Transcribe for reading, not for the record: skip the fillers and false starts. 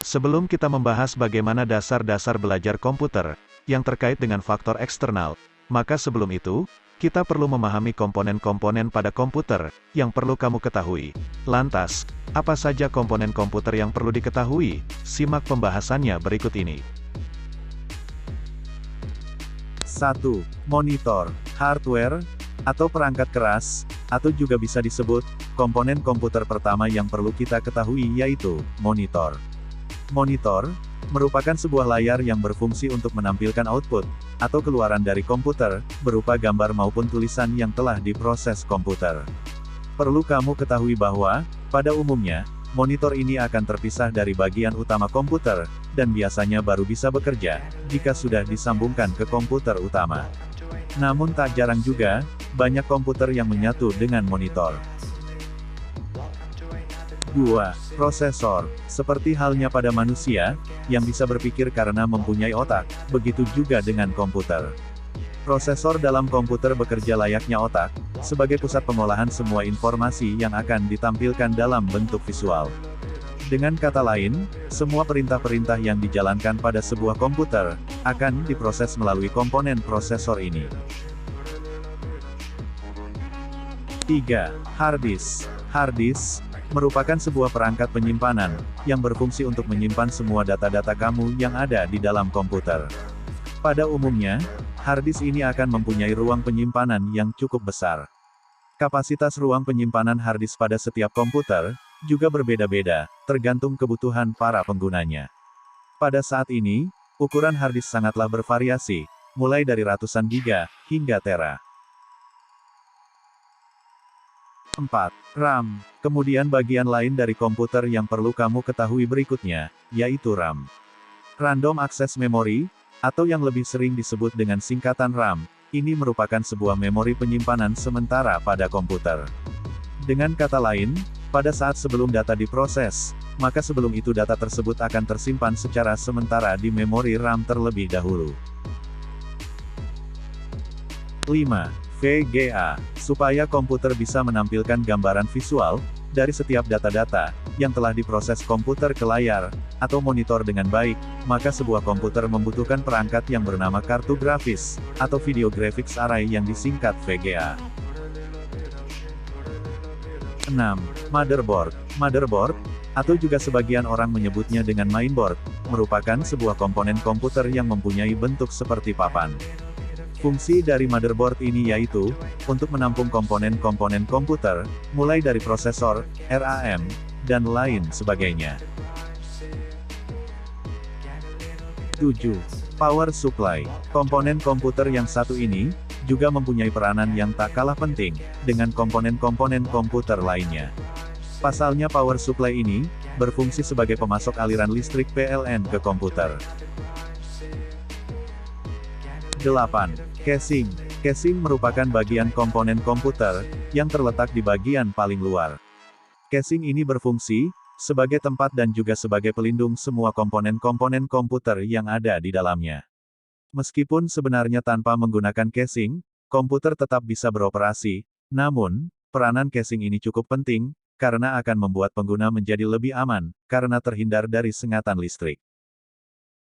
Sebelum kita membahas bagaimana dasar-dasar belajar komputer, yang terkait dengan faktor eksternal, maka sebelum itu, kita perlu memahami komponen-komponen pada komputer, yang perlu kamu ketahui. Lantas, apa saja komponen komputer yang perlu diketahui? Simak pembahasannya berikut ini. 1. Monitor, hardware, atau perangkat keras, atau juga bisa disebut, komponen komputer pertama yang perlu kita ketahui yaitu, monitor. Monitor, merupakan sebuah layar yang berfungsi untuk menampilkan output, atau keluaran dari komputer, berupa gambar maupun tulisan yang telah diproses komputer. Perlu kamu ketahui bahwa, pada umumnya, monitor ini akan terpisah dari bagian utama komputer, dan biasanya baru bisa bekerja, jika sudah disambungkan ke komputer utama. Namun tak jarang juga, banyak komputer yang menyatu dengan monitor. 2. Prosesor. Seperti halnya pada manusia, yang bisa berpikir karena mempunyai otak, begitu juga dengan komputer. Prosesor dalam komputer bekerja layaknya otak, sebagai pusat pengolahan semua informasi yang akan ditampilkan dalam bentuk visual. Dengan kata lain, semua perintah-perintah yang dijalankan pada sebuah komputer, akan diproses melalui komponen prosesor ini. 3. Hard disk. Hard disk merupakan sebuah perangkat penyimpanan, yang berfungsi untuk menyimpan semua data-data kamu yang ada di dalam komputer. Pada umumnya, hard disk ini akan mempunyai ruang penyimpanan yang cukup besar. Kapasitas ruang penyimpanan hard disk pada setiap komputer, juga berbeda-beda, tergantung kebutuhan para penggunanya. Pada saat ini, ukuran hard disk sangatlah bervariasi, mulai dari ratusan giga, hingga tera. 4. RAM. Kemudian bagian lain dari komputer yang perlu kamu ketahui berikutnya, yaitu RAM. Random Access Memory, atau yang lebih sering disebut dengan singkatan RAM, ini merupakan sebuah memori penyimpanan sementara pada komputer. Dengan kata lain, pada saat sebelum data diproses, maka sebelum itu data tersebut akan tersimpan secara sementara di memori RAM terlebih dahulu. 5. VGA. Supaya komputer bisa menampilkan gambaran visual, dari setiap data-data, yang telah diproses komputer ke layar, atau monitor dengan baik, maka sebuah komputer membutuhkan perangkat yang bernama kartu grafis, atau Video Graphics Array yang disingkat VGA. 6. Motherboard. Motherboard, atau juga sebagian orang menyebutnya dengan mainboard, merupakan sebuah komponen komputer yang mempunyai bentuk seperti papan. Fungsi dari motherboard ini yaitu, untuk menampung komponen-komponen komputer, mulai dari prosesor, RAM, dan lain sebagainya. 7. Power supply. Komponen komputer yang satu ini, juga mempunyai peranan yang tak kalah penting, dengan komponen-komponen komputer lainnya. Pasalnya power supply ini, berfungsi sebagai pemasok aliran listrik PLN ke komputer. 8. Casing. Casing merupakan bagian komponen komputer, yang terletak di bagian paling luar. Casing ini berfungsi, sebagai tempat dan juga sebagai pelindung semua komponen-komponen komputer yang ada di dalamnya. Meskipun sebenarnya tanpa menggunakan casing, komputer tetap bisa beroperasi, namun, peranan casing ini cukup penting, karena akan membuat pengguna menjadi lebih aman, karena terhindar dari sengatan listrik.